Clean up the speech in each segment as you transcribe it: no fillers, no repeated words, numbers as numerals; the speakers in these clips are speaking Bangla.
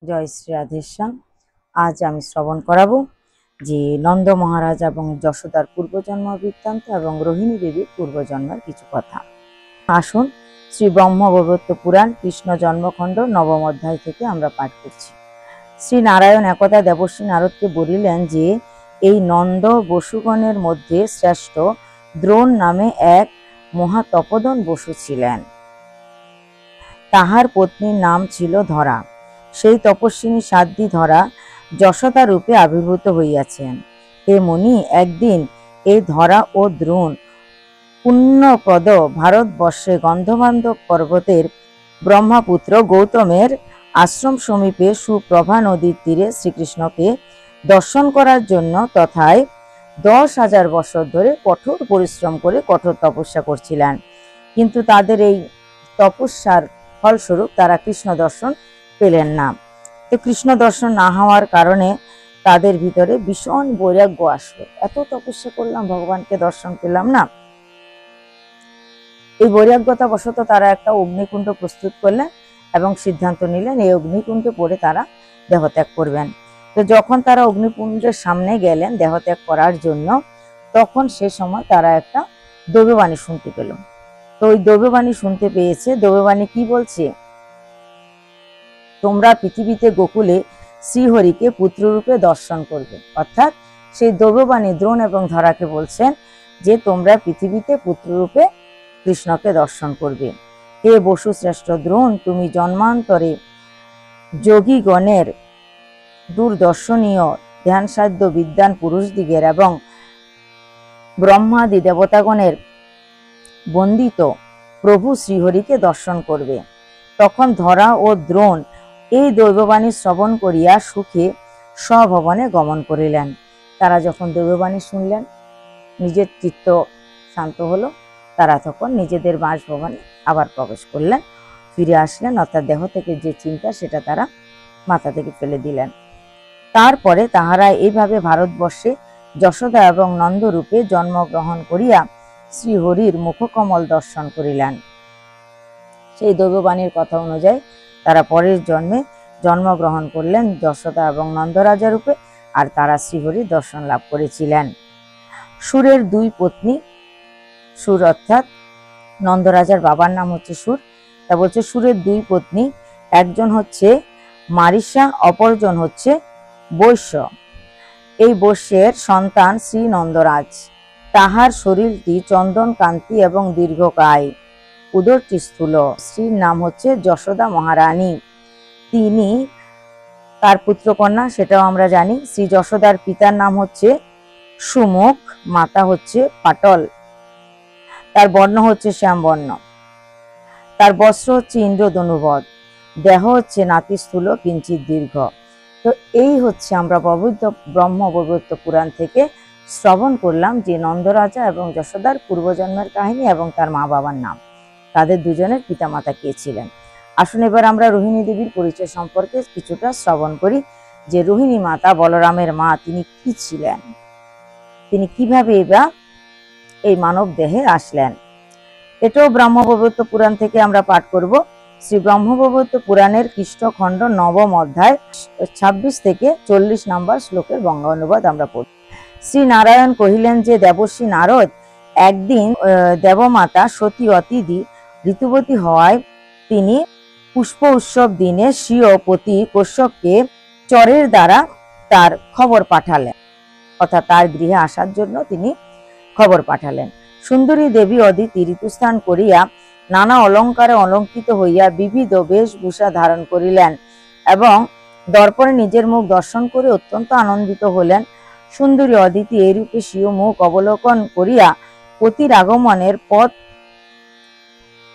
জয় শ্রী রাধেশ্যাম। আজ আমি শ্রবণ করাবো যে নন্দ মহারাজ এবং যশোদার পূর্বজন্ম বৃত্তান্ত এবং রোহিণী দেবীর পূর্বজন্মের কিছু কথা। আসুন শ্রী ব্রহ্মবৈবর্ত পুরাণ কৃষ্ণ জন্মখণ্ড নবম অধ্যায় থেকে আমরা পাঠ করছি। শ্রী নারায়ণ একদা দেবর্ষী নারদকে বলিলেন যে এই নন্দ বসুগণের মধ্যে শ্রেষ্ঠ দ্রোণ নামে এক মহাতপোধন বসু ছিলেন। তাহার পত্নীর নাম ছিল ধরা। সেই তপস্বিনী সাধ্বী ধরা যশোদা রূপে আবির্ভূত হইয়াছেন। হে মুনি, একদিন এই ধরা ও দ্রোণ পুণ্যপদ ভারতবর্ষে গন্ধমাদক পর্বতের ব্রহ্মপুত্র গৌতমের আশ্রম সমীপে সুপ্রভা নদীর তীরে শ্রীকৃষ্ণকে দর্শন করার জন্য তথায় 10,000 বছর ধরে কঠোর পরিশ্রম করে কঠোর তপস্যা করছিলেন। কিন্তু তাদের এই তপস্যার ফলস্বরূপ তারা কৃষ্ণ দর্শন পেলেন না। তো কৃষ্ণ দর্শন না হওয়ার কারণে তাদের ভিতরে ভীষণ বৈরাগ্য আসলো। এত তপস্যা করলাম, ভগবানকে দর্শন পেলাম না। এই বৈরাগ্যতা বশত তারা একটা অগ্নিকুণ্ড প্রস্তুত করলেন এবং সিদ্ধান্ত নিলেন এই অগ্নিকুণ্ডে পড়ে তারা দেহত্যাগ করবেন। তো যখন তারা অগ্নিকুণ্ডের সামনে গেলেন দেহত্যাগ করার জন্য, তখন সে সময় তারা একটা দৈববাণী শুনতে পেল। তো ওই দৈববাণী শুনতে পেয়েছে। দৈববাণী কি বলছে? তোমরা পৃথিবীতে গোকুলে শ্রীহরিকে পুত্ররূপে দর্শন করবে। অর্থাৎ সেই দৈববাণী দ্রোণ এবং ধরাকে বলছেন যে তোমরা পৃথিবীতে পুত্ররূপে কৃষ্ণকে দর্শন করবে। হে বসু শ্রেষ্ঠ দ্রোণ, তুমি জন্মান্তরে যোগীগণের দূরদর্শনীয় ধ্যানসাধ্য বিদ্বান পুরুষদিগের এবং ব্রহ্মাদি দেবতাগণের বন্দিত প্রভু শ্রীহরিকে দর্শন করবে। তখন ধরা ও দ্রোণ এই দৈববাণী শ্রবণ করিয়া সুখে স্বভবনে গমন করিলেন। তারা যখন দৈববাণী শুনলেন, নিজের চিত্ত শান্ত হলো, তারা তখন নিজেদের বাসভবনে আবার প্রবেশ করলেন, ফিরে আসলেন। অর্থাৎ দেহ থেকে যে চিন্তা সেটা তারা মাথা থেকে ফেলে দিলেন। তারপরে তাহারা এইভাবে ভারতবর্ষে যশোদা এবং নন্দরূপে জন্মগ্রহণ করিয়া শ্রীহরির মুখকমল দর্শন করিলেন। সেই দৈববাণীর কথা অনুযায়ী তারা পরের জন্মে জন্মগ্রহণ করলেন যশোদা এবং নন্দরাজা রূপে, আর তারা শ্রীহরির দর্শন লাভ করেছিলেন। সুরের দুই পত্নী, সুর অর্থাৎ নন্দরাজার বাবার নাম হচ্ছে সুর। তা বলছে সুরের দুই পত্নী, একজন হচ্ছে মারিসা, অপরজন হচ্ছে বৈশ্য। এই বৈশ্যের সন্তান শ্রী নন্দরাজ। তাহার শরীরটি চন্দন কান্তি এবং দীর্ঘকায়, উদরটি স্থূল। স্ত্রীর নাম হচ্ছে যশোদা মহারানী। তিনি তার পুত্রকন্যা, সেটাও আমরা জানি। শ্রী যশোদার পিতার নাম হচ্ছে সুমুখ, মাতা হচ্ছে পাটল। তার বর্ণ হচ্ছে শ্যামবর্ণ। তার বস্ত্র হচ্ছে ইন্দ্রধনুবৎ। দেহ হচ্ছে নাতিস্থূল কিঞ্চিত দীর্ঘ। তো এই হচ্ছে আমরা ব্রহ্মবৈবর্ত পুরাণ থেকে শ্রবণ করলাম যে নন্দরাজা এবং যশোদার পূর্বজন্মের কাহিনী এবং তার মা বাবার নাম, তাদের দুজনের পিতামাতা কে ছিলেন। আসুন এবার আমরা রোহিণী দেবীর পরিচয় সম্পর্কে কিছুটা শ্রবণ করি, যে রোহিণী মাতা বলরামের মা, তিনি কি ছিলেন, তিনি কিভাবে বা এই মানব দেহে আসলেন। এটাও ব্রহ্মবৈবর্ত পুরাণ থেকে আমরা পাঠ করব। শ্রী ব্রহ্মবৈবর্ত পুরাণের কৃষ্ণখণ্ড নবম অধ্যায় 26 থেকে 40 নম্বর শ্লোকের বঙ্গানুবাদ আমরা পড়ব। শ্রী নারায়ণ কহিলেন যে দেবর্ষী নারদ একদিন দেবমাতা সতী অতিথি ঋতুবতী হওয়ায় তিনি পুষ্প উৎসব দিনে স্বীয় পতি কশ্যপকে চরের দ্বারা তার খবর পাঠালেন, অর্থাৎ তার গৃহে আসার জন্য তিনি খবর পাঠালেন। সুন্দরী দেবী অদিতি ঋতুস্থান করিয়া নানা অলঙ্কারে অলঙ্কৃত হইয়া বিবিধ বেশভূষা ধারণ করিলেন এবং দর্পণে নিজের মুখ দর্শন করে অত্যন্ত আনন্দিত হলেন। সুন্দরী অদিতি এইরূপে স্বীয় মুখ অবলোকন করিয়া পতির আগমনের পথ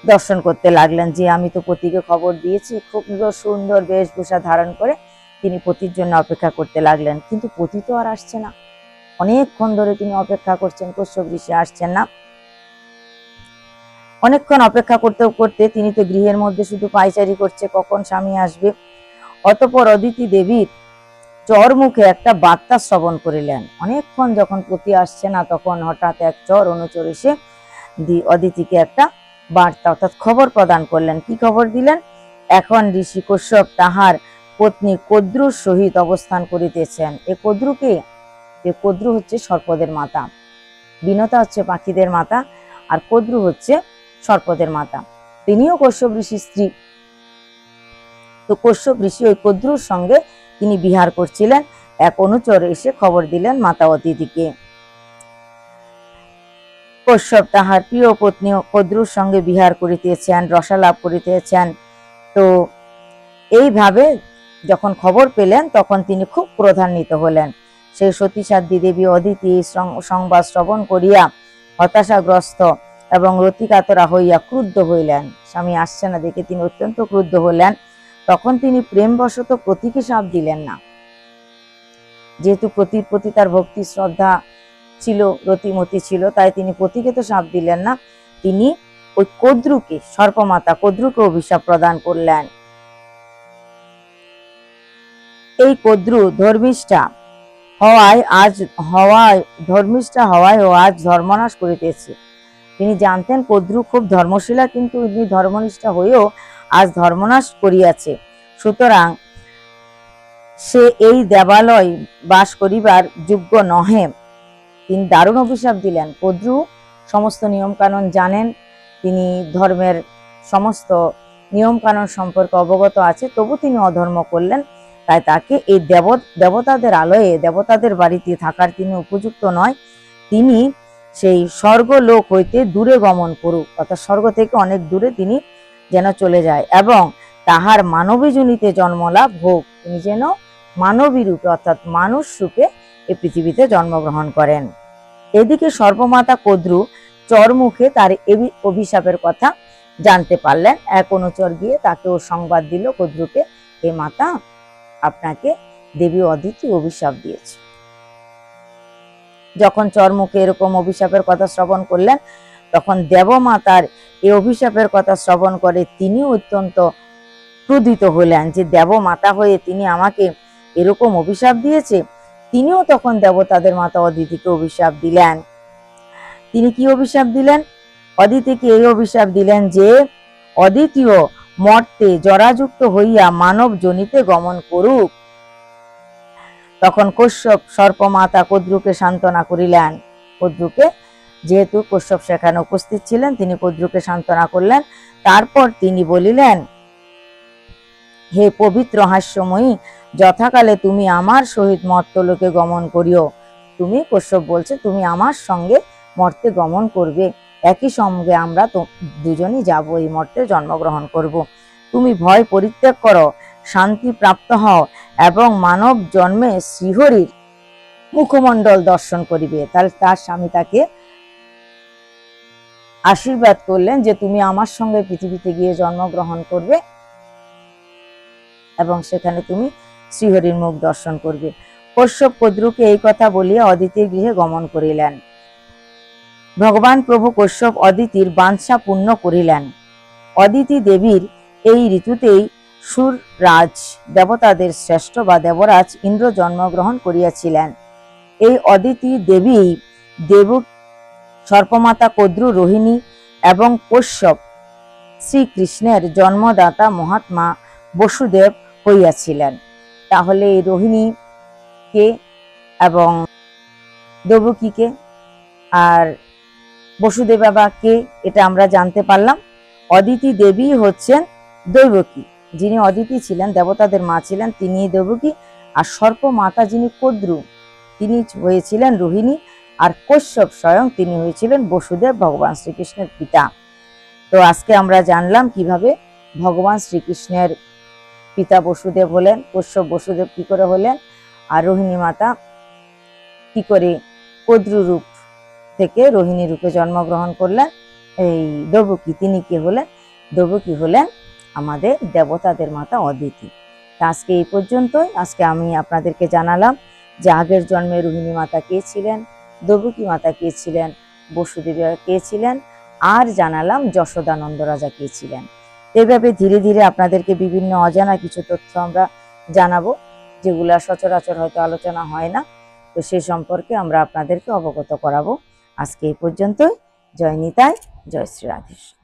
দর্শন করতে লাগলেন, যে আমি তো পতিকে খবর দিয়েছি। খুব সুন্দর বেশভূষা ধারণ করে তিনি পতির জন্য অপেক্ষা করতে লাগলেন, কিন্তু পতি তো আর আসছে না। অনেকক্ষণ ধরে তিনি অপেক্ষা করছেন, কশ্যপ ঋষি আসছেন না। অনেকক্ষণ অপেক্ষা করতে করতে তিনি তো গৃহের মধ্যে শুধু পায়চারি করছে, কখন স্বামী আসবে। অতঃপর অদিতি দেবীর চর মুখে একটা বার্তা শ্রবণ করিলেন। অনেকক্ষণ যখন পতি আসছে না, তখন হঠাৎ এক চর অনুচর এসে অদিতিকে একটা বার্তা অর্থাৎ খবর প্রদান করলেন। কি খবর দিলেন? এখন ঋষি কশ্যপ তাহার পত্নী কদ্রুর সহিত অবস্থান করিতেছেন। এ কদ্রুকে, এ কদ্রু হচ্ছে সর্পদের মাতা, বিনতা হচ্ছে পাখিদের মাতা, আর কদ্রু হচ্ছে সর্পদের মাতা। তিনিও কশ্যপ ঋষির স্ত্রী। তো কশ্যপ ঋষি ওই কদ্রুর সঙ্গে তিনি বিহার করছিলেন। এক অনুচর এসে খবর দিলেন মাতা অদিতিকে। কশ্যপ তাহার প্রিয় পত্নী কদ্রুর সঙ্গে বিহার করিতেছেন, রসালাপ করিতেছেন। তো এইভাবে যখন খবর পেলেন তখন তিনি খুব ক্রোধান্বিত হলেন। সেই সতীসাধ্বী দেবী অদিতি সংবাদ শ্রবণ করিয়া হতাশাগ্রস্ত এবং রতিকাতরা হইয়া ক্রুদ্ধ হইলেন। স্বামী আসছে না দেখে তিনি অত্যন্ত ক্রুদ্ধ হলেন। তখন তিনি প্রেমবশত পতিকে শাপ দিলেন না, যেহেতু পতির প্রতি তার ভক্তি শ্রদ্ধা ছিল, রতিমতি ছিল, তাই তিনি পতিকে তো শাপ দিলেন না, তিনি ওই কদ্রুকে, সর্পমাতা কদ্রুকে অভিশাপ প্রদান করলেন। এই কদ্রু ধর্মিষ্ঠা হওয়ায় ও আজ ধর্মনাশ করিতেছে। তিনি জানতেন কদ্রু খুব ধর্মশীলা, কিন্তু তিনি ধর্মনিষ্ঠা হয়েও আজ ধর্মনাশ করিয়াছে। সুতরাং সে এই দেবালয় বাস করিবার যোগ্য নহে। তিনি দারুণ অভিশাপ দিলেন। কদ্রু সমস্ত নিয়ম কানুন জানেন, তিনি ধর্মের সমস্ত নিয়ম কানুন সম্পর্কে অবগত আছে, তবু তিনি অধর্ম করলেন। তাই তাকে এই দেবতাদের আলয়ে, দেবতাদের বাড়িতে থাকার তিনি উপযুক্ত নয়। তিনি সেই স্বর্গলোক হইতে দূরে গমন করুক, অর্থাৎ স্বর্গ থেকে অনেক দূরে তিনি যেন চলে যায় এবং তাহার মানবী জনিতে জন্মলাভ হোক। তিনি যেন মানবী রূপে অর্থাৎ মানুষ রূপে এই পৃথিবীতে জন্মগ্রহণ করেন। এদিকে সর্পমাতা কদ্রু চরমুখে তার এই অভিশাপের কথা জানতে পারলেন। এক অনুচর গিয়ে তাকেও সংবাদ দিল কদ্রুকে, হে মাতা, আপনাকে দেবী অদিতি অভিশাপ দিয়েছে। যখন চরমুখে এরকম অভিশাপের কথা শ্রবণ করলেন, তখন দেবমাতার এই অভিশাপের কথা শ্রবণ করে তিনি অত্যন্ত ক্রোধিত হলেন যে দেবমাতা হয়ে তিনি আমাকে এরকম অভিশাপ দিয়েছে। তিনিও তখন দেবতাদের মাতা অদিতিকে অভিশাপ দিলেন। তিনি কি অভিশাপ দিলেন? অদিতিকে এই অভিশাপ দিলেন যে অদিতিও মর্তে জরাযুক্ত হইয়া মানব জনিতে গমন করুক। তখন কশ্যপ সর্পমাতা কদ্রুকে সান্ত্বনা করিলেন। কদ্রুকে, যেহেতু কশ্যপ সেখানে উপস্থিত ছিলেন, তিনি কদ্রুকে সান্ত্বনা করলেন। তারপর তিনি বলিলেন, হে পবিত্র হাস্যময়ী, যথাকালে তুমি আমার সহিত মর্তলোকে গমন করিও। তুমি, কশ্যপ বলছে, তুমি আমার সঙ্গে মর্তে গমন করবে, একই সঙ্গে আমরা তো দুজনই যাব, এই মর্তে জন্মগ্রহণ করব। তুমি ভয় পরিত্যাগ করো, শান্তি প্রাপ্ত হও এবং মানব জন্মে শ্রীহরির মুখমণ্ডল দর্শন করিবে। তাহলে তার স্বামী তাকে আশীর্বাদ করলেন যে তুমি আমার সঙ্গে পৃথিবীতে গিয়ে জন্মগ্রহণ করবে এবং সেখানে তুমি শ্রীহরির মুখ দর্শন করবে। কশ্যপ কদ্রুকে এই কথা বলিয়া অদিতির গৃহে গমন করিলেন। ভগবান প্রভু কশ্যপ অদিতির বাঞ্ছা পূর্ণ করিলেন। অদিতি দেবীর এই ঋতুতেই সুররাজ দেবতাদের শ্রেষ্ঠ বা দেবরাজ ইন্দ্র জন্মগ্রহণ করিয়াছিলেন। এই অদিতি দেবী দেব সর্পমাতা কদ্রু, রোহিণী এবং কশ্যপ শ্রীকৃষ্ণের জন্মদাতা মহাত্মা বসুদেব হইয়াছিলেন। তাহলে এই রোহিণী কে এবং দেবকী কে আর বসুদেব বাবা কে, এটা আমরা জানতে পারলাম। অদিতি দেবী হচ্ছেন দৈবকী, যিনি অদিতি ছিলেন, দেবতাদের মা ছিলেন, তিনি দেবকী। আর সর্প মাতা যিনি কদ্রু, তিনি হয়েছিলেন রোহিণী। আর কশ্যপ স্বয়ং তিনি হয়েছিলেন বসুদেব, ভগবান শ্রীকৃষ্ণের পিতা। তো আজকে আমরা জানলাম কিভাবে ভগবান শ্রীকৃষ্ণের পিতা বসুদেব হলেন, কশ্যপ বসুদেব কি করে হলেন, আর রোহিণী মাতা কি করে কদ্রু রূপ থেকে রোহিণী রূপে জন্মগ্রহণ করলেন। এই দেবকী, তিনি কে হলেন? দেবকী হলেন আমাদের দেবতাদের মাতা অদিতি। তা আজকে এই পর্যন্তই। আজকে আমি আপনাদেরকে জানালাম যে আগের জন্মে রোহিণী মাতা কে ছিলেন, দেবকী মাতা কে ছিলেন, বসুদেব কে ছিলেন, আর জানালাম যশোদানন্দ রাজা কে ছিলেন। এইভাবে ধীরে ধীরে আপনাদেরকে বিভিন্ন অজানা কিছু তথ্য আমরা জানাবো, যেগুলা সচরাচর হয়তো আলোচনা হয় না। তো সে সম্পর্কে আমরা আপনাদেরকে অবগত করাবো। আজকে এই পর্যন্তই। জয় নিতাই, জয় শ্রী রাধেশ্যাম।